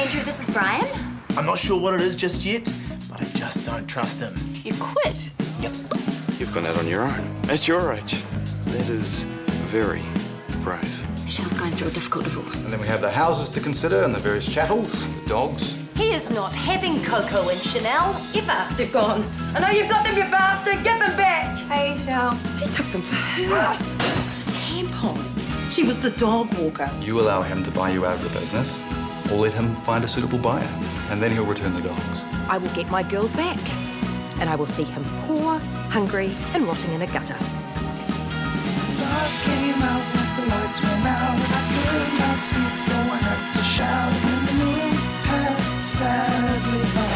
Andrew, this is Brian. I'm not sure what it is just yet, but I just don't trust him. You quit? Yep. You've gone out on your own. At your age. That is very brave. Michelle's going through a difficult divorce. And then we have the houses to consider and the various chattels, the dogs. He is not having Coco and Chanel, ever. They've gone. I know you've got them, you bastard. Give them back. Hey, Shell. He took them for her. Tampon. She was the dog walker. You allow him to buy you out of the business, or let him find a suitable buyer, and then he'll return the dogs. I will get my girls back, and I will see him poor, hungry, and rotting in a gutter. The stars came out once the lights went out. I could not speak, so I had to shout. When the moon passed sadly by.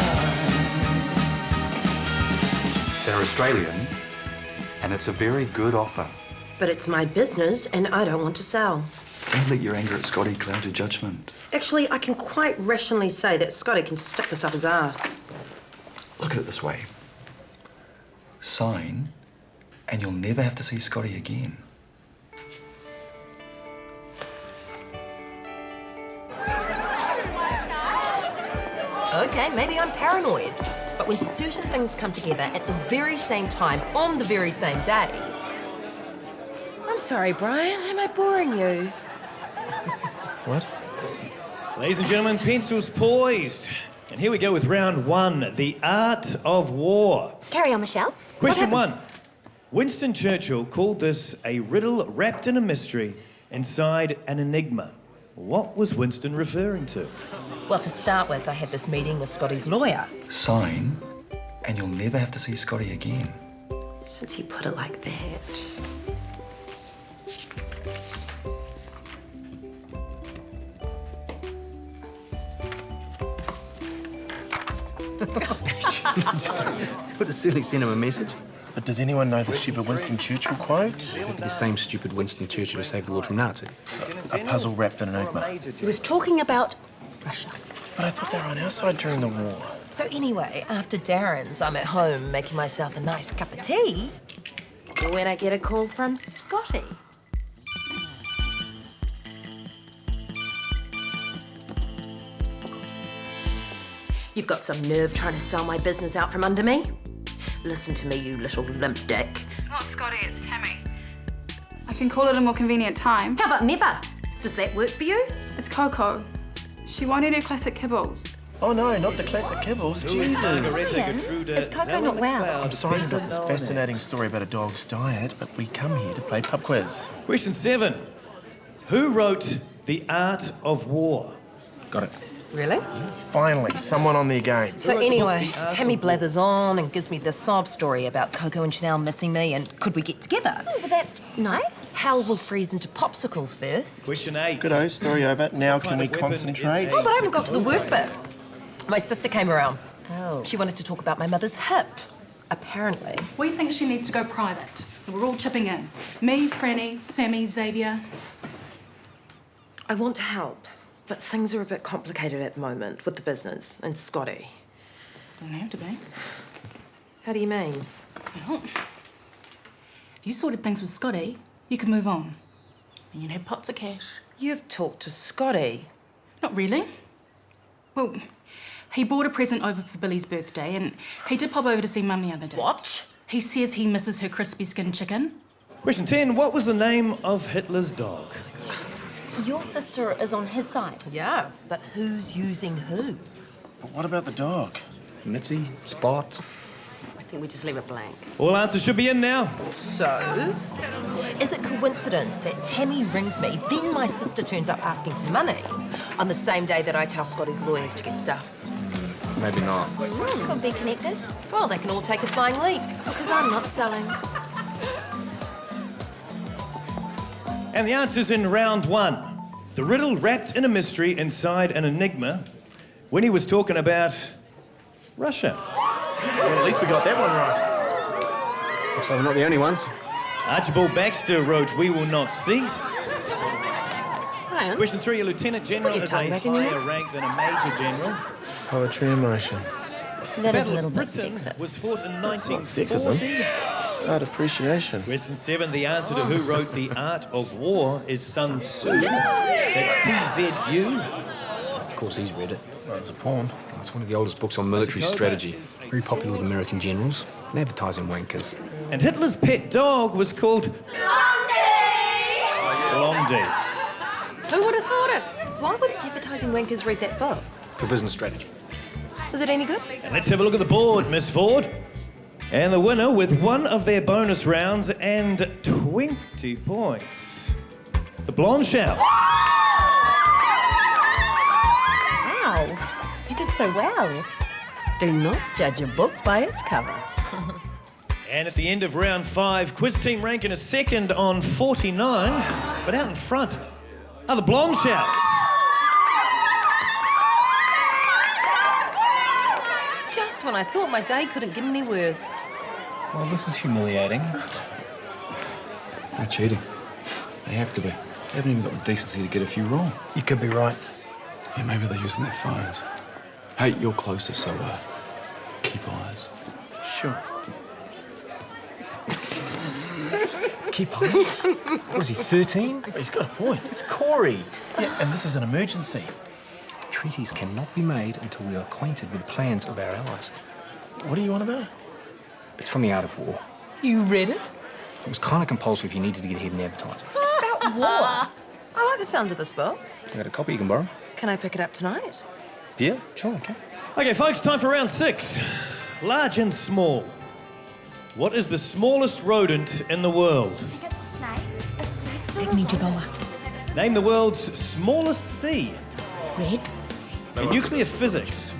They're Australian, and it's a very good offer. But it's my business, and I don't want to sell. Don't let your anger at Scotty cloud your judgment. Actually, I can quite rationally say that Scotty can stick this up his ass. Look at it this way. Sign, and you'll never have to see Scotty again. Okay, maybe I'm paranoid. But when certain things come together at the very same time, on the very same day... I'm sorry, Brian. Am I boring you? What? Ladies and gentlemen, pencils poised. And here we go with round one, the art of war. Carry on, Michelle. Question one. Winston Churchill called this a riddle wrapped in a mystery inside an enigma. What was Winston referring to? Well, to start with, I had this meeting with Scotty's lawyer. Sign, and you'll never have to see Scotty again. Since he put it like that... Would have certainly sent him a message. But does anyone know the stupid Winston Churchill quote? The same stupid Winston Churchill who saved the world from Nazis. A puzzle wrapped in an enigma. He was talking about Russia. But I thought they were on our side during the war. So anyway, after Darren's, I'm at home making myself a nice cup of tea when I get a call from Scotty. You've got some nerve trying to sell my business out from under me? Listen to me, you little limp dick. It's not Scotty, it's Tammy. I can call it a more convenient time. How about never? Does that work for you? It's Coco. She won't eat her classic kibbles. Oh no, not the classic kibbles. Jesus. Is Coco not well? I'm sorry to interrupt this fascinating story about a dog's diet, but we come here to play pub quiz. Question 7. Who wrote The Art of War? Got it. Really? Finally, someone on their game. So anyway, Tammy blathers on and gives me this sob story about Coco and Chanel missing me and could we get together? Oh, well, that's nice. Hell will freeze into popsicles first. Question 8. Good story over. Now can we kind of weapon concentrate? is Oh, but I haven't got to the worst bit. My sister came around. Oh. She wanted to talk about my mother's hip. Apparently. We think she needs to go private. We're all chipping in. Me, Franny, Sammy, Xavier. I want to help, but things are a bit complicated at the moment with the business and Scotty. Don't have to be. How do you mean? Well, if you sorted things with Scotty, you could move on. And you'd have pots of cash. You've talked to Scotty. Not really. Well, he bought a present over for Billy's birthday and he did pop over to see Mum the other day. What? He says he misses her crispy skin chicken. Question 10. What was the name of Hitler's dog? Your sister is on his side. Yeah, but who's using who? But what about the dog? Mitzi, Spot. I think we just leave it blank. All answers should be in now. So, is it coincidence that Tammy rings me, then my sister turns up asking for money on the same day that I tell Scotty's lawyers to get stuff? Maybe not. Could be connected. Well, they can all take a flying leap, because I'm not selling. And the answer's in round 1. The riddle wrapped in a mystery inside an enigma when he was talking about Russia. Well, at least we got that one right. Looks like we're not the only ones. Archibald Baxter wrote, "We will not cease." Brian? Question 3, a lieutenant general Put your is a tongue back in your higher mouth. rank than a major general. Poetry in motion. That is a Battle little of bit Britain sexist. was fought in sexism. 1940. It's art appreciation. Question 7, the answer to who wrote The Art of War is Sun Tzu. That's TZU. Of course, he's read it. Well, it's a porn. It's one of the oldest books on military strategy. Very popular with American generals and advertising wankers. And Hitler's pet dog was called Blondie. Who would have thought it? Why would advertising wankers read that book? For business strategy. Is it any good? And let's have a look at the board, Miss Ford. And the winner with one of their bonus rounds and 20 points. The Blonde Shouts. Wow, you did so well. Do not judge a book by its cover. And at the end of round 5, quiz team ranking a second on 49, but out in front are the Blonde Shouts. Just when I thought my day couldn't get any worse. Well, this is humiliating. They're cheating. They have to be. They haven't even got the decency to get a few wrong. You could be right. Yeah, maybe they're using their phones. Hey, you're closer, so keep eyes. Sure. Keep eyes? What is he, 13? He's got a point. It's Corey. Yeah, and this is an emergency. Treaties cannot be made until we are acquainted with the plans of our allies. What are you on about? It's from The Art of War. You read it? It was kind of compulsory if you needed to get ahead in advertising. It's about war. I like the sound of this book. I got a copy you can borrow. Can I pick it up tonight? Yeah, sure, okay. Okay, folks, time for round 6. Large and small. What is the smallest rodent in the world? I think it's a snake. A snake's the Pygmy jaguar. Name the world's smallest sea. red. In nuclear physics,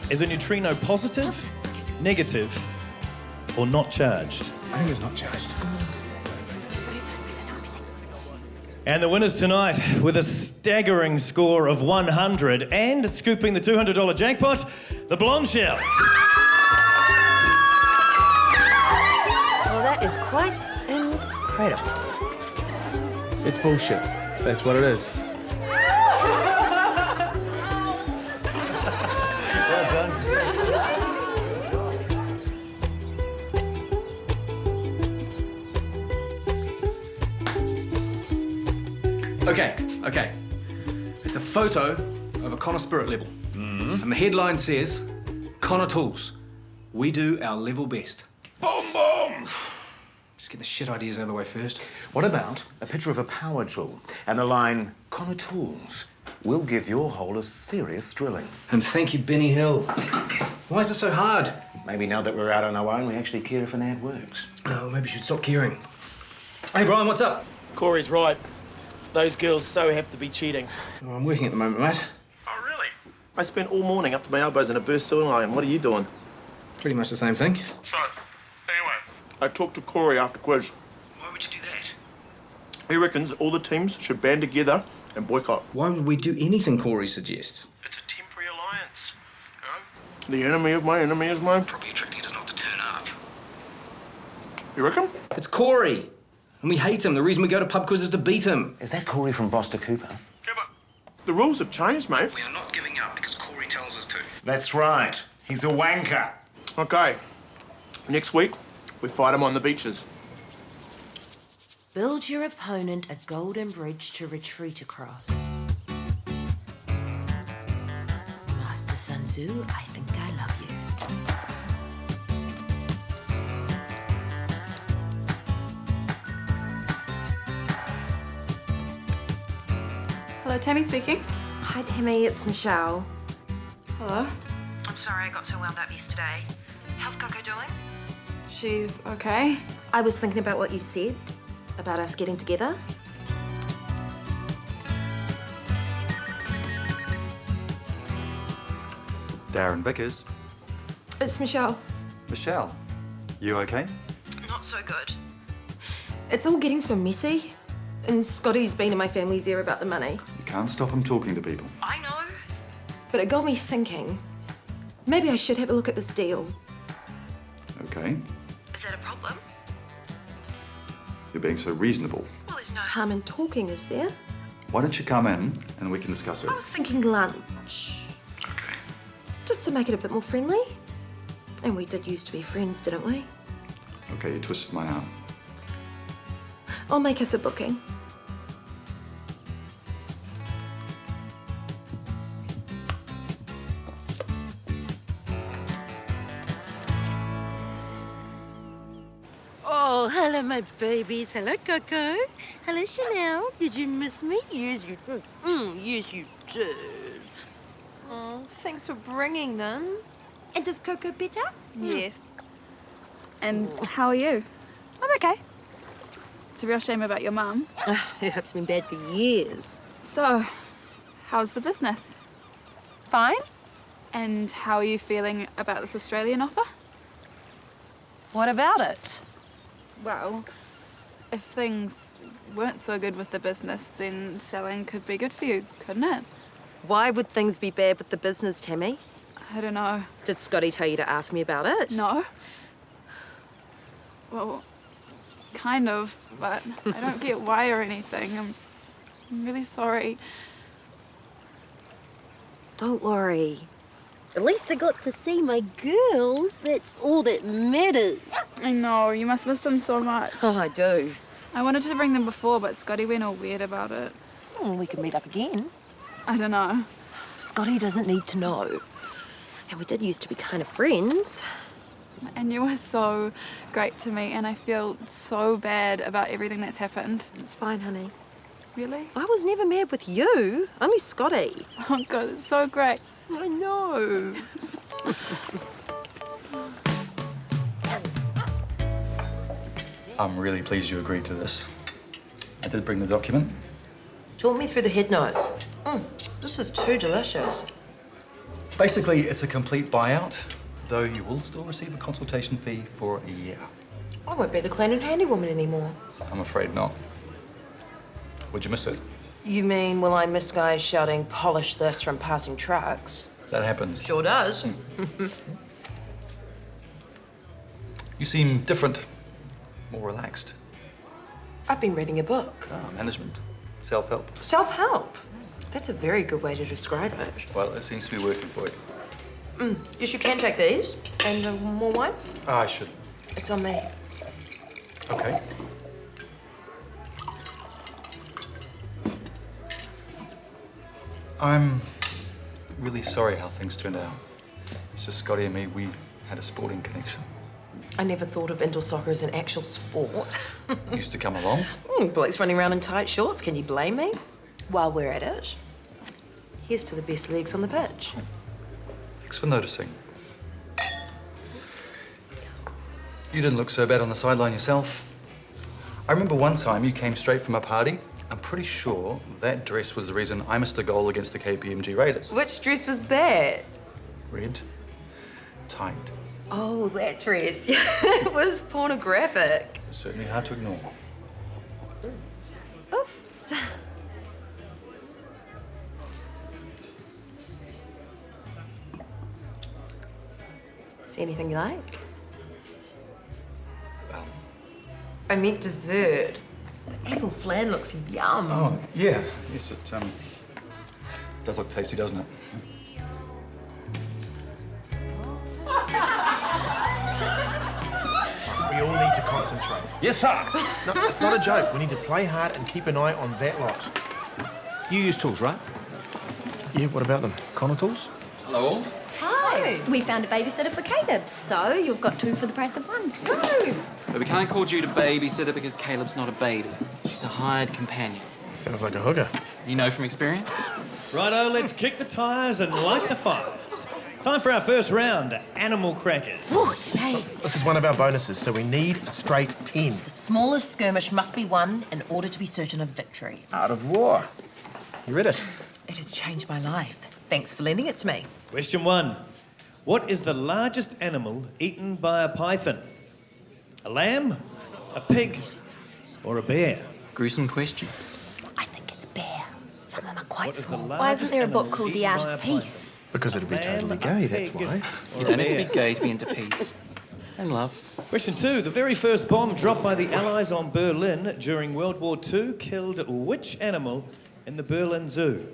is a neutrino positive, negative, or not charged? I think it's not charged. And the winners tonight with a staggering score of 100 and scooping the $200 jackpot, the Blonde Shouts. Well, that is quite incredible. It's bullshit. That's what it is. Okay. It's a photo of a Connor spirit level. And the headline says, Connor Tools, we do our level best. Boom, boom! Just get the shit ideas out of the way first. What about a picture of a power tool and the line, Connor Tools will give your hole a serious drilling? And thank you, Benny Hill. Why is it so hard? Maybe now that we're out on our own, we actually care if an ad works. Oh, maybe you should stop caring. Hey, Brian, what's up? Corey's right. Those girls so have to be cheating. Oh, I'm working at the moment, mate. Oh, really? I spent all morning up to my elbows in a burst sewer line. What are you doing? Pretty much the same thing. So, anyway, I talked to Corey after quiz. why would you do that? He reckons all the teams should band together and boycott. Why would we do anything Corey suggests? It's a temporary alliance. You know? The enemy of my enemy is mine. Probably a trick to get us not to turn up. You reckon? It's Corey. And we hate him. The reason we go to pub quiz is to beat him. Is that Corey from Boster Cooper? Yeah, but The rules have changed, mate. we are not giving up because Corey tells us to. That's right. He's a wanker. Okay. Next week, we fight him on the beaches. Build your opponent a golden bridge to retreat across. Master Sun Tzu, I think I love you. Hello, Tammy speaking. Hi, Tammy, it's Michelle. Hello. I'm sorry I got so wound up yesterday. How's Coco doing? She's okay. I was thinking about what you said about us getting together. Darren Vickers. It's Michelle. Michelle, you okay? Not so good. It's all getting so messy. And Scotty's been in my family's ear about the money. You can't stop him talking to people. I know. But it got me thinking, maybe I should have a look at this deal. Okay, Is that a problem? you're being so reasonable. Well, there's no harm in talking, is there? Why don't you come in and we can discuss it? I was thinking lunch. Okay. Just to make it a bit more friendly. And we did used to be friends, didn't we? Okay, you twisted my arm. I'll make us a booking. Oh, hello, my babies. Hello, Coco. Hello, Chanel. Did you miss me? Yes, you did. Yes, you did. Oh, thanks for bringing them. And does Coco better? Yes. And how are you? I'm okay. It's a real shame about your mum. Her hip's been bad for years. So, how's the business? Fine. And how are you feeling about this Australian offer? What about it? Well, if things weren't so good with the business, then selling could be good for you, couldn't it? Why would things be bad with the business, Tammy? I don't know. Did Scotty tell you to ask me about it? No. Well, kind of, but I don't get why or anything. I'm really sorry. Don't worry. At least I got to see my girls. That's all that matters. I know, you must miss them so much. Oh, I do. I wanted to bring them before, but Scotty went all weird about it. We could meet up again. I don't know. Scotty doesn't need to know. And we did used to be kind of friends. And you were so great to me, and I feel so bad about everything that's happened. It's fine, honey. Really? I was never mad with you. Only Scotty. Oh, God, it's so great. I know. I'm really pleased you agreed to this. I did bring the document. Talk me through the head notes. This is too delicious. Basically, it's a complete buyout, though you will still receive a consultation fee for a year. I won't be the clean and handy woman anymore. I'm afraid not. Would you miss it? You mean, will I miss guys shouting, polish this from passing trucks? That happens. Sure does. You seem different, more relaxed. I've been reading a book. Management, self-help. Self-help? That's a very good way to describe it. Well, it seems to be working for you. Yes, you can take these. And more wine? I should. It's on me. Okay. I'm really sorry how things turned out. It's just Scotty and me, we had a sporting connection. I never thought of indoor soccer as an actual sport. Used to come along. Blokes running around in tight shorts, can you blame me? While we're at it, here's to the best legs on the pitch. Thanks for noticing. You didn't look so bad on the sideline yourself. I remember one time you came straight from a party. I'm pretty sure that dress was the reason I missed a goal against the KPMG Raiders. Which dress was that? Red, tight. Oh, that dress. It was pornographic. It's certainly hard to ignore. Oops. See anything you like? Well, I meant dessert. The apple flan looks yum. oh, yeah. Yes, it does look tasty, doesn't it? We all need to concentrate. Yes, sir. No, it's not a joke. We need to play hard and keep an eye on that lot. You use tools, right? Yeah, what about them? Connor tools? Hello all. Hi. We found a babysitter for Caleb, so you've got two for the price of one. But we can't call you to babysitter because Caleb's not a baby. She's a hired companion. Sounds like a hooker. You know from experience? Righto, let's kick the tyres and light the fires. Time for our first round, Animal Crackers. Yay. This is one of our bonuses, so we need a straight 10. The smallest skirmish must be won in order to be certain of victory. Art of war. You read it? It has changed my life. Thanks for lending it to me. Question 1. What is the largest animal eaten by a python? A lamb, a pig, or a bear? Gruesome question. I think it's bear. Some of them are quite What is the small. Why isn't there a book largest called The animal Art of eaten by a Peace? Because it'd be totally gay, that's why. You don't have to be gay to be into peace. And love. Question 2. The very first bomb dropped by the Allies on Berlin during World War II killed which animal in the Berlin Zoo?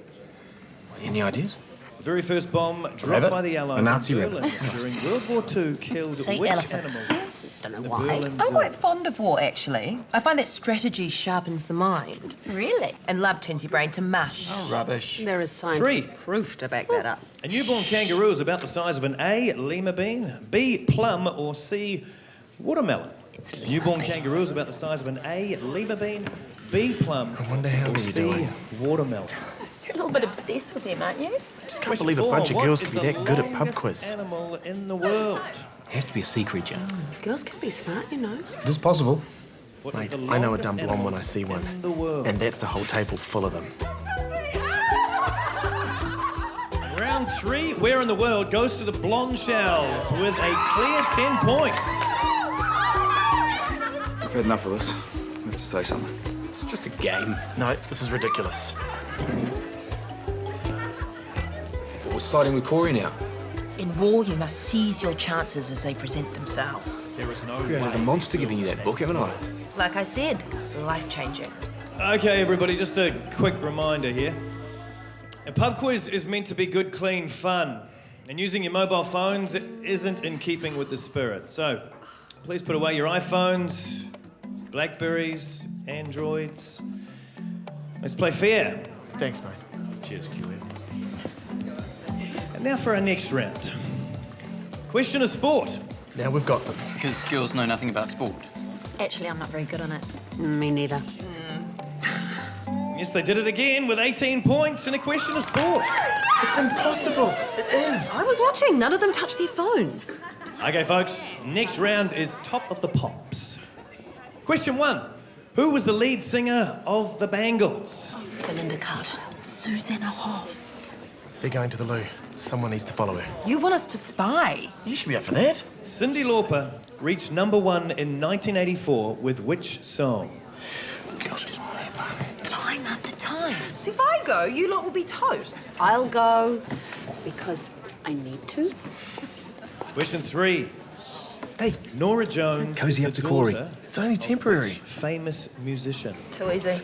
Any ideas? The very first bomb dropped Rabbit? by the Allies A on Nazi Berlin rabbit. during World War II killed Sea which elephant. animal? Don't know in the why. Berlin I'm Zoo? quite fond of war, actually. I find that strategy sharpens the mind. Really? And love turns your brain to mush. Rubbish. There is scientific 3. proof to back that up. A newborn kangaroo is about the size of an A, lima bean, B, plum, or C, watermelon. It's Newborn kangaroos about the size of an A lima bean, B plum, I wonder how or they're C doing. watermelon. You're a little bit obsessed with them, aren't you? Just can't believe a bunch of girls can be that good at pub quiz. Animal in the world. It has to be a sea creature. Girls can be smart, you know. It is possible. Mate, I know a dumb blonde when I see one. And that's a whole table full of them. Round 3, where in the world goes to the blonde shells with a clear 10 points. I've had enough of this. I have to say something. It's just a game. No, this is ridiculous. We're siding with Corey now. In war, you must seize your chances as they present themselves. There is no Created a monster giving you that book, haven't I? Like I said, life-changing. Okay, everybody, just a quick reminder here. A pub quiz is meant to be good, clean fun. And using your mobile phones isn't in keeping with the spirit. So, please put away your iPhones, Blackberries, Androids. Let's play fair. Thanks, mate. Cheers, Kiwi. And now for our next round. Question of sport. Now we've got them. Because girls know nothing about sport. Actually, I'm not very good on it. Me neither. Yes, they did it again with 18 points in a question of sport. It's impossible. It is. I was watching. None of them touched their phones. Okay, folks, next round is Top of the Pops. Question 1. Who was the lead singer of the Bangles? Belinda Cutt. Susanna Hoff. They're going to the loo. Someone needs to follow her. You want us to spy? You should be up for that. Cyndi Lauper reached number 1 in 1984 with which song? Time after time. So if I go, you lot will be toast. I'll go because I need to. Question 3. Hey, Nora Jones Cozy is up the to Corey. daughter It's only temporary. of famous musician. Too easy.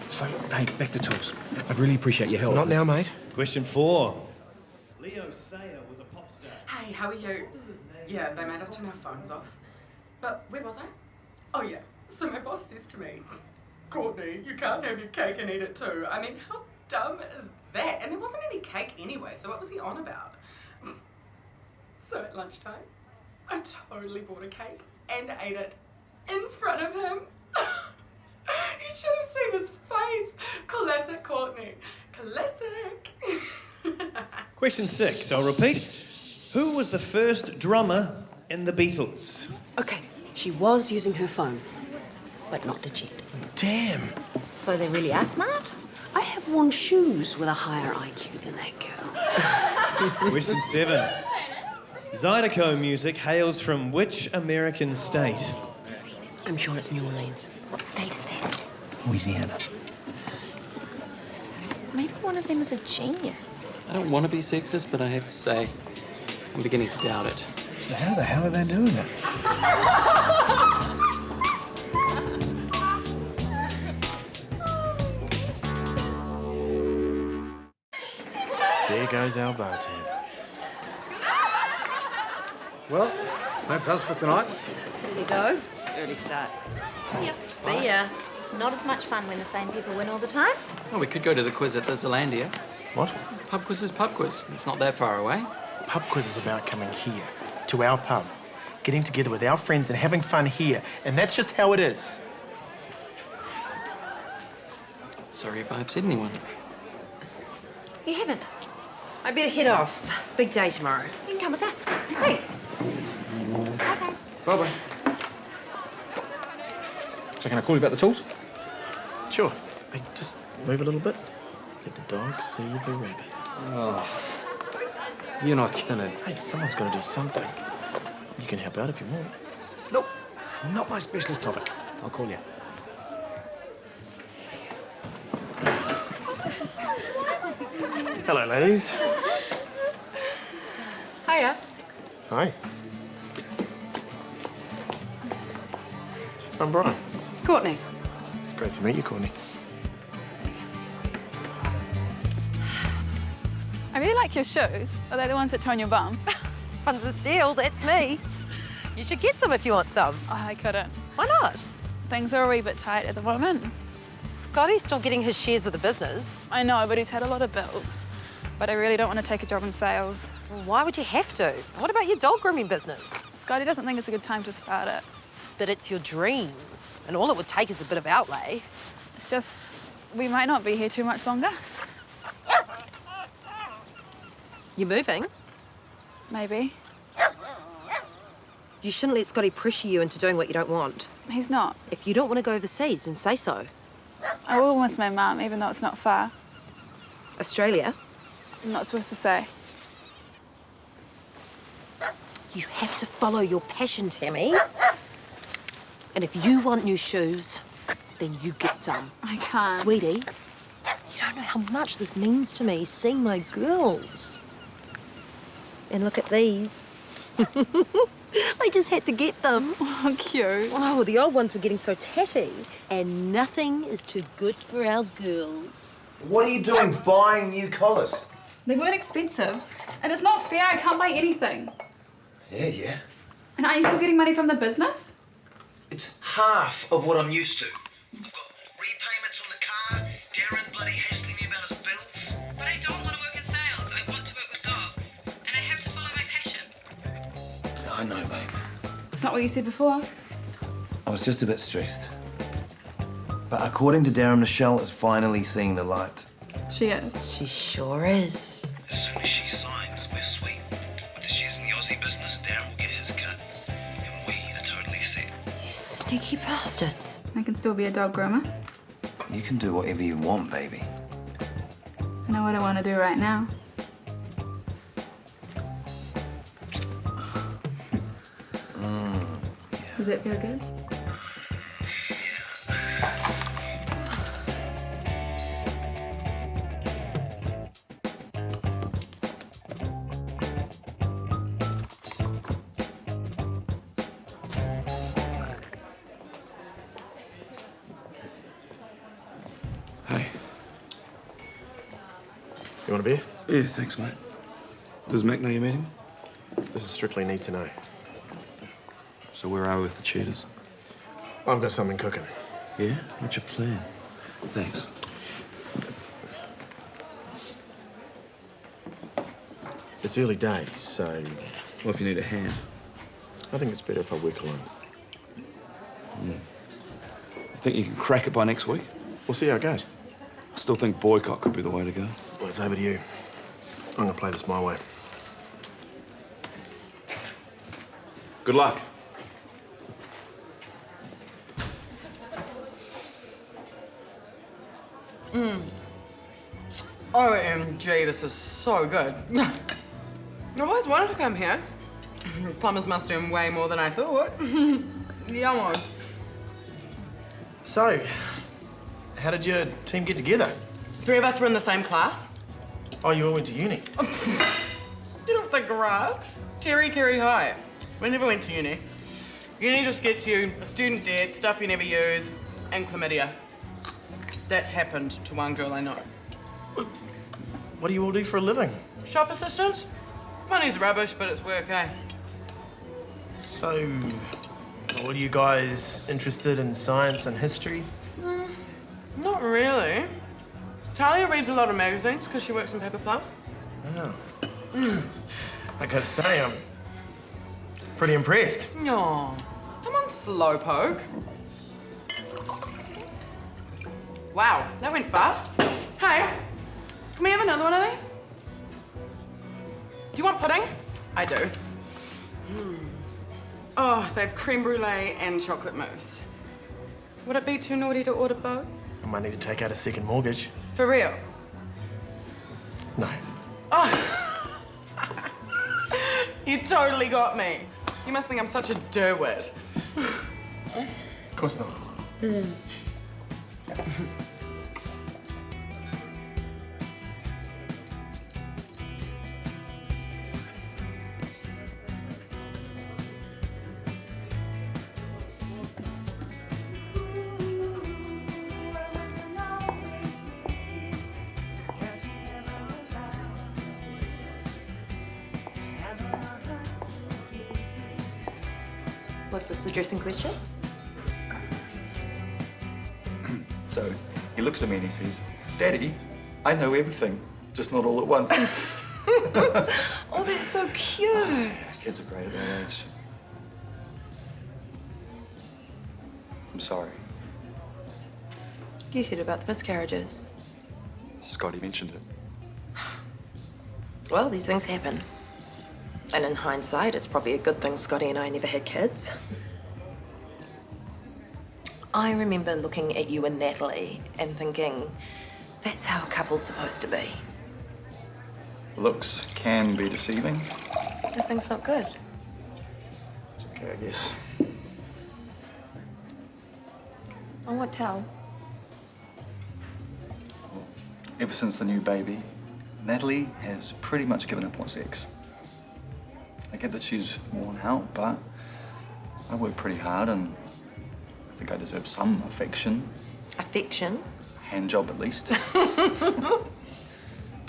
So, hey, back to tools. I'd really appreciate your help. Not now, mate. Question 4. Leo Sayer was a pop star. Hey, how are you? Yeah, they made us turn our phones off. But where was I? Oh, yeah. So my boss says to me, Courtney, you can't have your cake and eat it too. I mean, how dumb is that? And there wasn't any cake anyway, so what was he on about? So at lunchtime, I totally bought a cake and ate it in front of him. You should have seen his face. Classic Courtney. Classic. Question 6. I'll repeat. Who was the first drummer in the Beatles? Okay, she was using her phone, but not to cheat. Damn. So they really are smart? I have worn shoes with a higher IQ than that girl. Question 7. Zydeco music hails from which American state? I'm sure it's New Orleans. What state is that? Louisiana. Maybe one of them is a genius. I don't want to be sexist, but I have to say, I'm beginning to doubt it. So how the hell are they doing it? There goes our bar tab. Well, that's us for tonight. There you go. Early start. Yep. See ya. It's not as much fun when the same people win all the time. Oh, we could go to the quiz at the Zealandia. What? Pub quiz is pub quiz. It's not that far away. Pub quiz is about coming here, to our pub, getting together with our friends and having fun here. And that's just how it is. Sorry if I upset anyone. You haven't. I better head off. Big day tomorrow. You can come with us. Thanks. Bye, guys. Bye-bye. So can I call you about the tools? Sure. Hey, just move a little bit. Let the dog see the rabbit. Oh, you're not kidding. Hey, someone's got to do something. You can help out if you want. Nope, not my specialist topic. I'll call you. Hello, ladies. Hiya. Hi. I'm Brian. Courtney. It's great to meet you, Courtney. I really like your shoes. Are they the ones that tone your bum? Ones of steel, that's me. You should get some if you want some. Oh, I couldn't. Why not? Things are a wee bit tight at the moment. Scotty's still getting his shares of the business. I know, but he's had a lot of bills. But I really don't want to take a job in sales. Well, why would you have to? What about your dog grooming business? Scotty doesn't think it's a good time to start it. but it's your dream. And all it would take is a bit of outlay. It's just, we might not be here too much longer. You're moving? Maybe. You shouldn't let Scotty pressure you into doing what you don't want. He's not. If you don't want to go overseas, then say so. I will miss my mum, even though it's not far. Australia? I'm not supposed to say. You have to follow your passion, Tammy. And if you want new shoes, then you get some. I can't. Sweetie, you don't know how much this means to me, seeing my girls. And look at these. I just had to get them. Oh, cute. Oh, the old ones were getting so tatty. And nothing is too good for our girls. What are you doing buying new collars? They weren't expensive. And it's not fair, I can't buy anything. Yeah. And are you still getting money from the business? It's half of what I'm used to. I've got repayments on the car, Darren bloody hassling me about his bills. But I don't want to work in sales. I want to work with dogs. And I have to follow my passion. I know, babe. It's not what you said before. I was just a bit stressed. But according to Darren, Michelle is finally seeing the light. She is. She sure is. As soon as she signs, we're sweet. With the shares in the Aussie business, Darren will get his cut. And we are totally set. You sneaky bastards. I can still be a dog groomer. You can do whatever you want, baby. I know what I want to do right now. Does it feel good? Hey. You want a beer? Yeah, thanks, mate. Does Mac know you're meeting? This is strictly need to know. So where are we with the cheaters? I've got something cooking. Yeah? What's your plan? Thanks. It's early days, so... Well, if you need a hand. I think it's better if I work alone. You think you can crack it by next week? We'll see how it goes. I still think boycott could be the way to go. Well, it's over to you. I'm gonna play this my way. Good luck. OMG, this is so good. I've always wanted to come here. Plumbers must earn way more than I thought. Yum. So, how did your team get together? 3 of us were in the same class. Oh, you all went to uni? Get off the grass. Terry High. We never went to uni. Uni just gets you a student debt, stuff you never use, and chlamydia. That happened to one girl I know. What do you all do for a living? Shop assistants? Money's rubbish, but it's work, eh? So, what are you guys interested in science and history? Not really. Talia reads a lot of magazines because she works in Paper Plus. Oh. I gotta say, I'm pretty impressed. No, come on, slowpoke. Wow, that went fast. Hey, can we have another one of these? Do you want pudding? I do. Oh, they have creme brulee and chocolate mousse. Would it be too naughty to order both? I might need to take out a second mortgage. For real? No. Oh. You totally got me. You must think I'm such a derwit. Of course not. What's this, the dress in question? So he looks at me and he says, Daddy, I know everything, just not all at once. Oh, that's so cute. Kids are great at that age. sorry. You heard about the miscarriages. Scotty mentioned it. Well, these things happen. And in hindsight, it's probably a good thing Scotty and I never had kids. I remember looking at you and Natalie and thinking, that's how a couple's supposed to be. Looks can be deceiving. Everything's not good. It's okay, I guess. I won't tell. Ever since the new baby, Natalie has pretty much given up on sex. I get that she's worn out, but I work pretty hard and I think I deserve some affection. Affection? Hand job at least.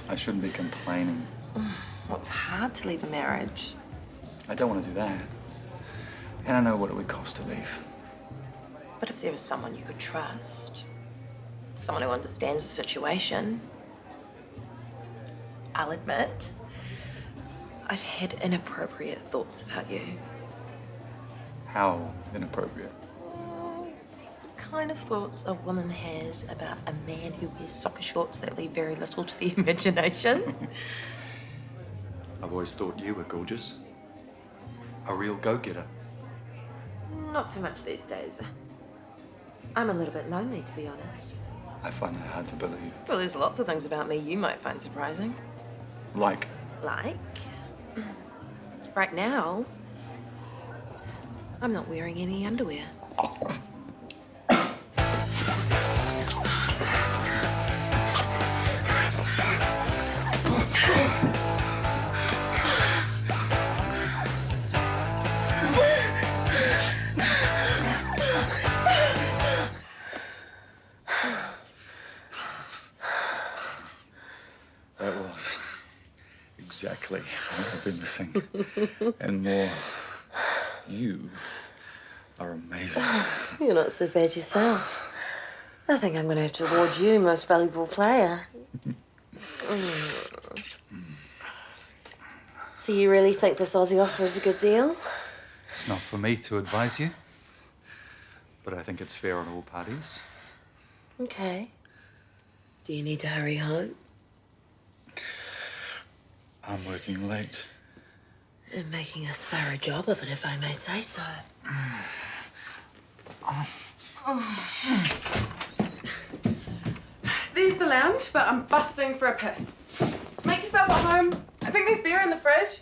I shouldn't be complaining. Well, it's hard to leave a marriage. I don't want to do that. And I know what it would cost to leave. But if there was someone you could trust, someone who understands the situation, I'll admit, I've had inappropriate thoughts about you. How inappropriate. Kind of thoughts a woman has about a man who wears soccer shorts that leave very little to the imagination. I've always thought you were gorgeous. A real go-getter. Not so much these days. I'm a little bit lonely, to be honest. I find that hard to believe. Well, there's lots of things about me you might find surprising. Like? Like? Right now, I'm not wearing any underwear. That was exactly what I've been missing. And more. You are amazing. You're not so bad yourself. I think I'm going to have to award you most valuable player. So you really think this Aussie offer is a good deal? It's not for me to advise you, but I think it's fair on all parties. Okay. Do you need to hurry home? I'm working late. And making a thorough job of it, if I may say so. There's the lounge, but I'm busting for a piss. Make yourself at home. I think there's beer in the fridge.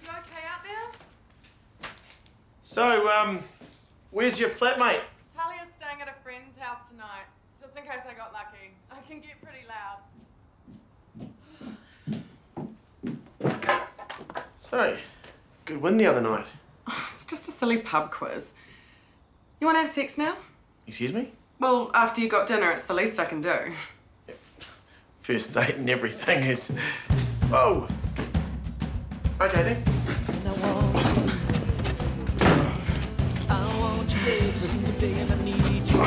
You okay out there? So, where's your flatmate? Talia's staying at a friend's house tonight, just in case I got lucky. I can get pretty loud. So, good win the other night. It's just a silly pub quiz. You want to have sex now? Excuse me? Well, after you got dinner, it's the least I can do. First date and everything is... Whoa! Okay then. I want you every single day and I need you. I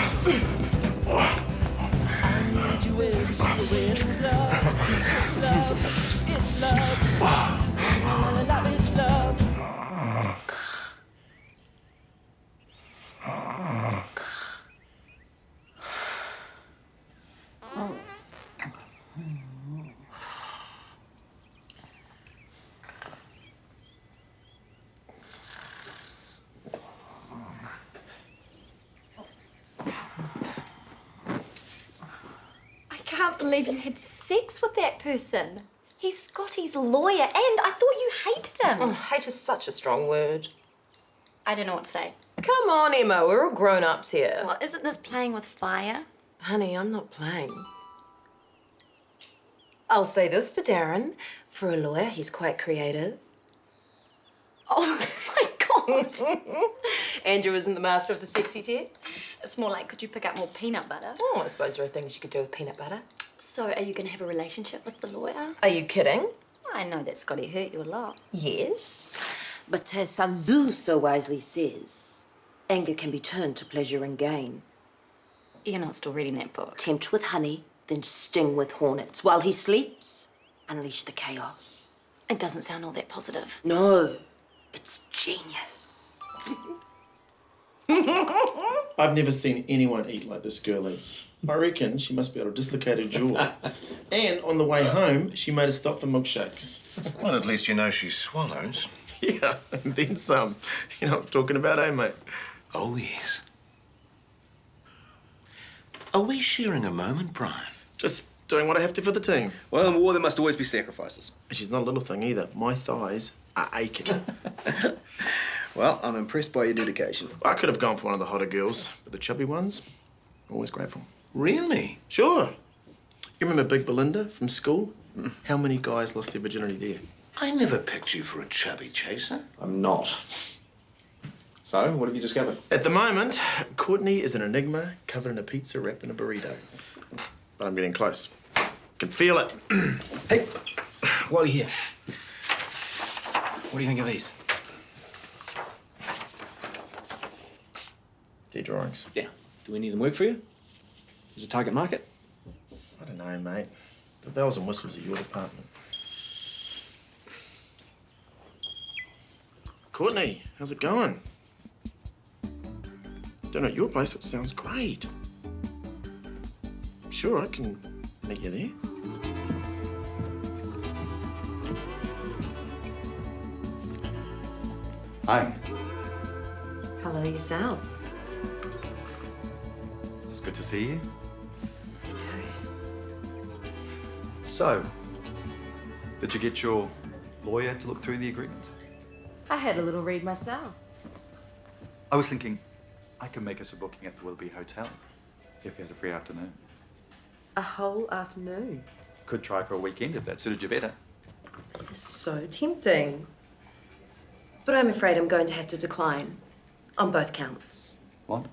need you every single day. It's love, it's love, it's love. Love, it's love. I can't believe you had sex with that person. He's Scotty's lawyer, and I thought you hated him. Oh, hate is such a strong word. I don't know what to say. Come on, Emma, we're all grown-ups here. Well, isn't this playing with fire? Honey, I'm not playing. I'll say this for Darren. For a lawyer, he's quite creative. Oh, my God. Andrew isn't the master of the sexy text. It's more like, could you pick up more peanut butter? Oh, I suppose there are things you could do with peanut butter. So, are you going to have a relationship with the lawyer? Are you kidding? I know that Scotty hurt you a lot. Yes. But as Sun Tzu so wisely says, anger can be turned to pleasure and gain. You're not still reading that book. Tempt with honey, then sting with hornets. While he sleeps, unleash the chaos. It doesn't sound all that positive. No, it's genius. I've never seen anyone eat like this girl eats. I reckon she must be able to dislocate her jaw. And on the way home, she made us stop for milkshakes. Well, at least you know she swallows. Yeah, and then some. You know what I'm talking about, eh, mate? Oh, yes. Are we sharing a moment, Brian? Just doing what I have to for the team. Well, in war, there must always be sacrifices. And she's not a little thing either. My thighs are aching. Well, I'm impressed by your dedication. I could have gone for one of the hotter girls, but the chubby ones, always grateful. Really? Sure. You remember Big Belinda from school? How many guys lost their virginity there? I never picked you for a chubby chaser. I'm not. So, what have you discovered? At the moment, Courtney is an enigma covered in a pizza wrapped in a burrito. But I'm getting close. Can feel it. Hey, while you're here, what do you think of these? Their drawings. Yeah. Do any of them work for you? Is it a target market? I don't know, mate. The bells and whistles are your department. Courtney, how's it going? Down at your place, it sounds great. Sure, I can meet you there. Hi. Hello yourself. It's good to see you. You too. So, did you get your lawyer to look through the agreement? I had a little read myself. I was thinking I could make us a booking at the Willoughby Hotel if you had a free afternoon. A whole afternoon. Could try for a weekend if that suited you better. It's so tempting. But I'm afraid I'm going to have to decline on both counts. What?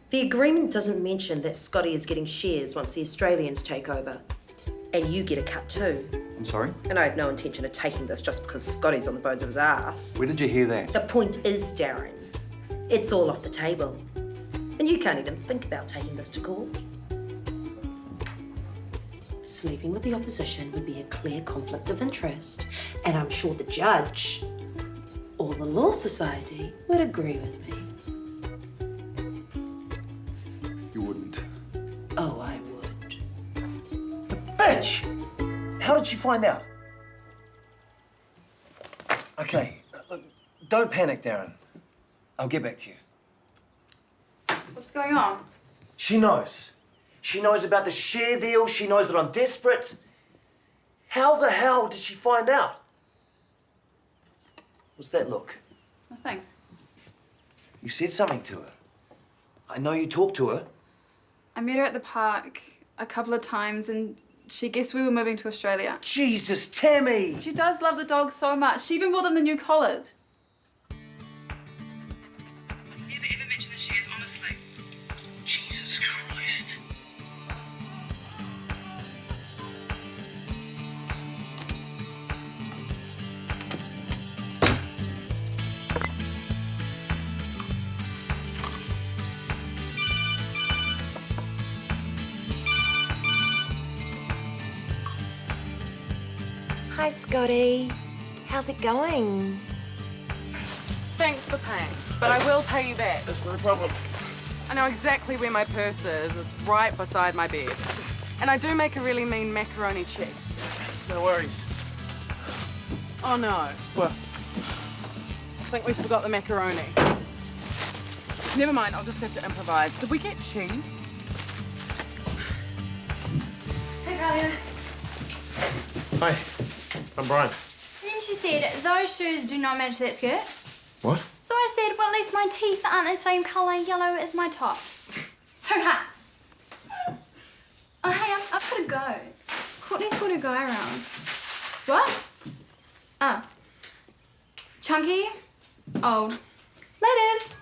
The agreement doesn't mention that Scotty is getting shares once the Australians take over. And you get a cut too. I'm sorry? And I have no intention of taking this just because Scotty's on the bones of his ass. Where did you hear that? The point is, Darren, it's all off the table. And you can't even think about taking this to court. Sleeping with the opposition would be a clear conflict of interest. And I'm sure the judge or the Law Society would agree with me. You wouldn't. Oh, I would. Bitch! How did she find out? Okay, look, don't panic, Darren. I'll get back to you. What's going on? She knows. She knows about the share deal. She knows that I'm desperate. How the hell did she find out? What's that look? It's nothing. You said something to her. I know you talked to her. I met her at the park a couple of times and she guessed we were moving to Australia. Jesus, Tammy! She does love the dogs so much. She even bought them the new collars. Never ever mention the shares, honestly. Jesus Christ. Hi, Scotty. How's it going? Thanks for paying, but I will pay you back. That's no problem. I know exactly where my purse is. It's right beside my bed. And I do make a really mean macaroni cheese. No worries. Oh no. What? I think we forgot the macaroni. Never mind, I'll just have to improvise. Did we get cheese? Hey, Talia. Hi, I'm Brian. Then she said, those shoes do not match that skirt. What? So I said, well, at least my teeth aren't the same colour yellow as my top. So, ha. Oh, hey, I've got to go. Courtney's got a guy around. What? Oh. Chunky. Old. Laters.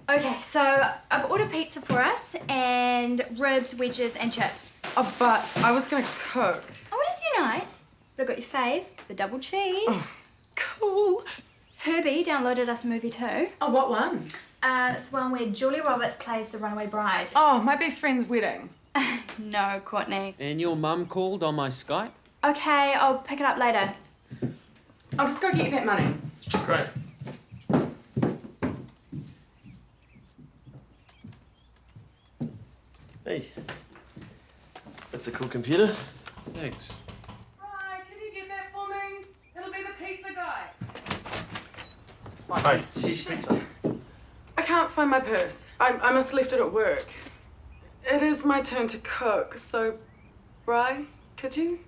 Okay, so I've ordered pizza for us and ribs, wedges and chips. Oh, but I was gonna cook. Oh, it is your night. But I got your fave, the double cheese. Oh, cool. Herbie downloaded us a movie too. Oh, what one? It's the one where Julia Roberts plays the runaway bride. Oh, my best friend's wedding. No, Courtney. And your mum called on my Skype? Okay, I'll pick it up later. I'll just go get you that money. Great. Hey. That's a cool computer. Thanks. Right, can you get that for me? It'll be the pizza guy. Hey, here's your pizza. I can't find my purse. I must have left it at work. It is my turn to cook, so, Bri, could you,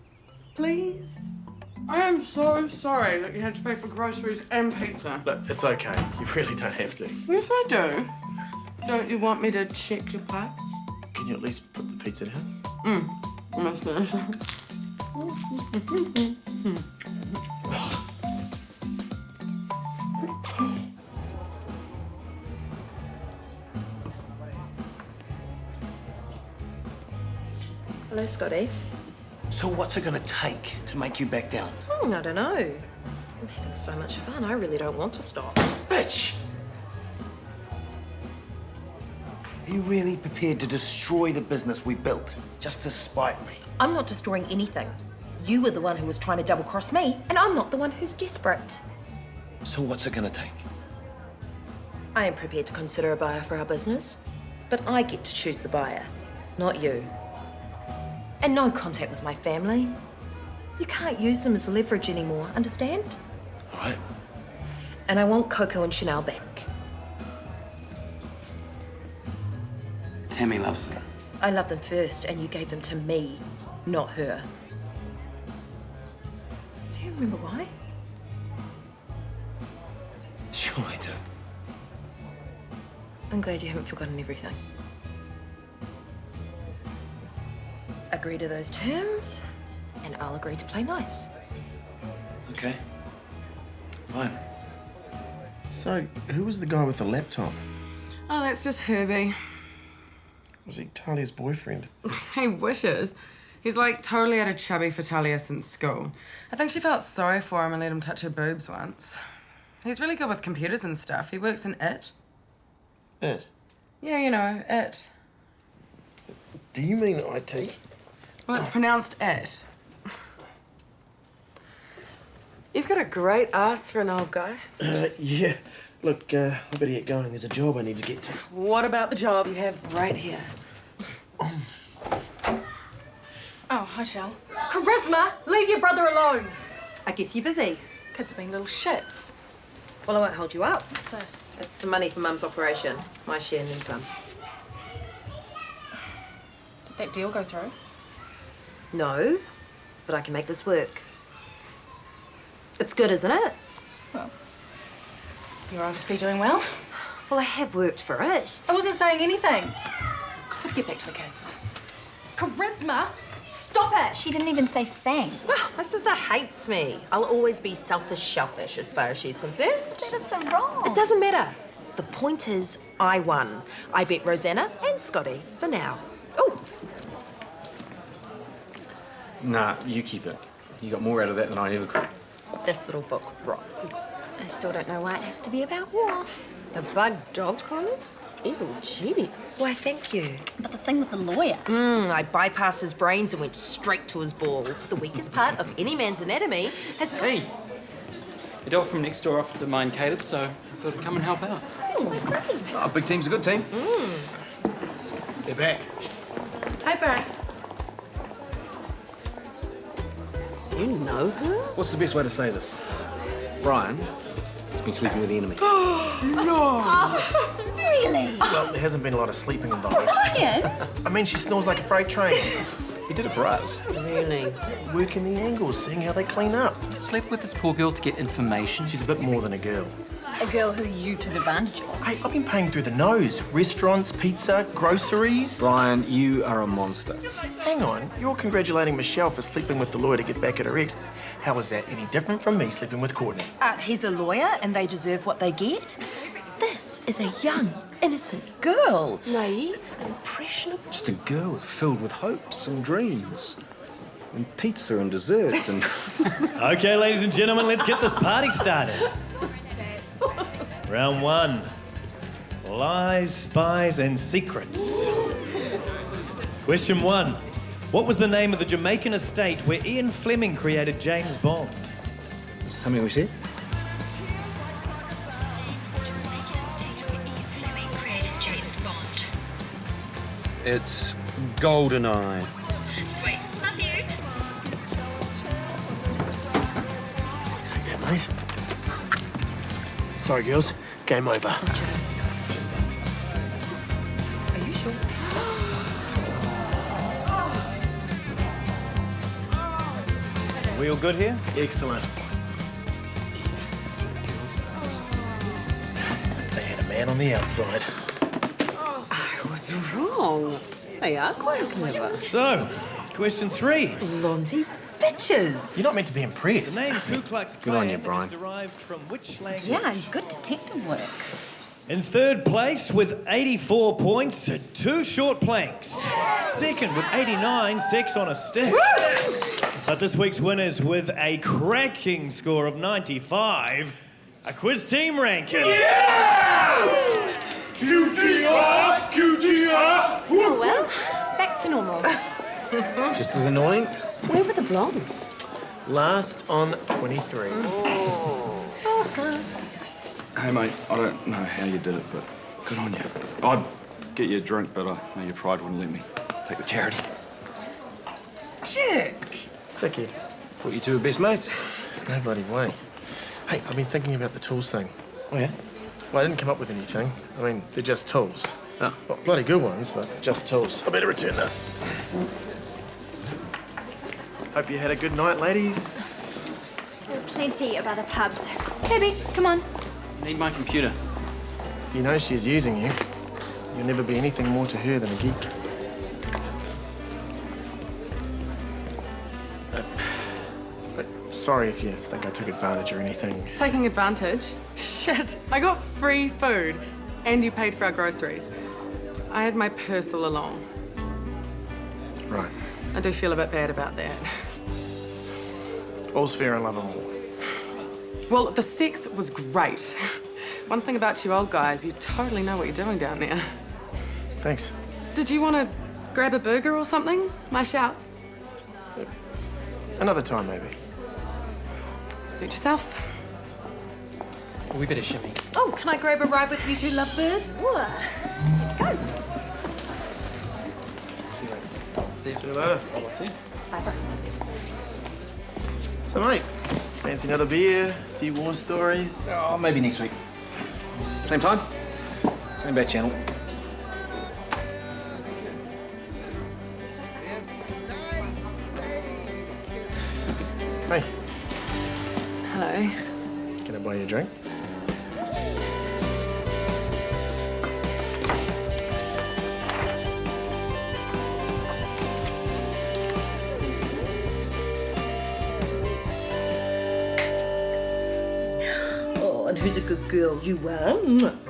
please? I am so sorry that you had to pay for groceries and pizza. Look, it's okay. You really don't have to. Yes, I do. Don't you want me to check your pipe? Can you at least put the pizza down? Almost finished. Hello, Scotty. So what's it gonna take to make you back down? I don't know. I'm having so much fun, I really don't want to stop. Bitch! Are you really prepared to destroy the business we built just to spite me? I'm not destroying anything. You were the one who was trying to double-cross me, and I'm not the one who's desperate. So what's it gonna take? I am prepared to consider a buyer for our business, but I get to choose the buyer, not you. And no contact with my family. You can't use them as leverage anymore, understand? All right. And I want Coco and Chanel back. Tammy loves them. I love them first, and you gave them to me, not her. Do you remember why? Sure I do. I'm glad you haven't forgotten everything. Agree to those terms, and I'll agree to play nice. Okay. Fine. So, who was the guy with the laptop? Oh, that's just Herbie. Was he Talia's boyfriend? He wishes. He's like totally had a chubby for Talia since school. I think she felt sorry for him and let him touch her boobs once. He's really good with computers and stuff. He works in IT. It? Yeah, you know, IT. Do you mean IT? Well, it's pronounced IT. You've got a great ass for an old guy. Yeah. Look, I better get going. There's a job I need to get to. What about the job you have right here? Oh, hi, Shell. Charisma, leave your brother alone. I guess you're busy. Kids have been little shits. Well, I won't hold you up. What's this? It's the money for Mum's operation. My share and then some. Did that deal go through? No, but I can make this work. It's good, isn't it? Well, you're obviously doing well. Well, I have worked for it. I wasn't saying anything. Gotta get back to the kids. Charisma, stop it! She didn't even say thanks. My sister hates me. I'll always be selfish as far as she's concerned. That is so wrong. It doesn't matter. The point is, I won. I bet Rosanna and Scotty for now. Oh, Nah, you keep it. You got more out of that than I ever could. this little book rocks. I still don't know why it has to be about war. The bug dog collars? Evil genius. Why, thank you. But the thing with the lawyer. I bypassed his brains and went straight to his balls. The weakest part of any man's anatomy has... Hey! The dog from next door offered to mind Caleb, so I thought I'd come and help out. That's so great. Oh, big team's a good team. They're back. Hi, Barry. You know her? What's the best way to say this? Brian has been sleeping with the enemy. No! Really? Well, there hasn't been a lot of sleeping involved. Brian? I mean, she snores like a freight train. He did it for us. Really? Working the angles, seeing how they clean up. You slept with this poor girl to get information? She's a bit more than a girl. A girl who you took advantage of. Hey, I've been paying through the nose. Restaurants, pizza, groceries. Brian, you are a monster. Hang on, you're congratulating Michelle for sleeping with the lawyer to get back at her ex. How is that any different from me sleeping with Courtney? He's a lawyer and they deserve what they get. This is a young, innocent girl. Naive, impressionable. Just a girl filled with hopes and dreams. And pizza and dessert and... Okay, ladies and gentlemen, let's get this party started. Round one. Lies, spies, and secrets. Question one. What was the name of the Jamaican estate where Ian Fleming created James Bond? Something we said? It's GoldenEye. Sweet. Love you. Take that, mate. Sorry, girls. Game over. Are you sure? Are we all good here? Excellent. They had a man on the outside. I was wrong. They are quite clever. So, question 3. Blondie bitches. You're not meant to be impressed. The name Ku Klux Good on you, Klan Brian. is derived from which language? Yeah, good detective work. In third place with 84 points, 2 short planks. Second with 89, 6 on a stick. But this week's winners with a cracking score of 95, a quiz team ranking. QTR! QTR! Oh well, back to normal. Just as annoying. Where were the blondes? Last on 23. Hey, mate, I don't know how you did it, but good on you. I'd get you a drink, but I know your pride wouldn't let me take the charity. Jack! Thank you. Thought you two were best mates. No bloody way. Hey, I've been thinking about the tools thing. Oh, yeah? Well, I didn't come up with anything. I mean, they're just tools. Oh. Well, bloody good ones, but just tools. I better return this. Hope you had a good night, ladies. There are plenty of other pubs. Baby, come on. Need my computer. You know she's using you. You'll never be anything more to her than a geek. Sorry if you think I took advantage or anything. Taking advantage? Shit, I got free food and you paid for our groceries. I had my purse all along. Right. I do feel a bit bad about that. All's fair in love and war. Well, the sex was great. One thing about you old guys, you totally know what you're doing down there. Thanks. Did you want to grab a burger or something? My shout. Another time, maybe. Suit yourself. We better shimmy. Oh, can I grab a ride with you two lovebirds? Let's go. See you later. Bye-bye. So, mate, fancy another beer? A few war stories? Oh, maybe next week. Same time, same bad channel. Hey, Hello. can I buy you a drink? Oh, and who's a good girl? You are.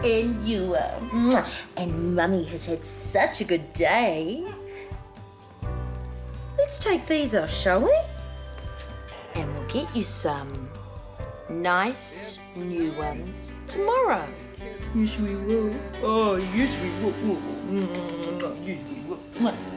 And you are. And Mummy has had such a good day. Let's take these off, shall we? And we'll get you some nice new ones tomorrow. Yes, we will. Oh, yes, we will. Yes, we will.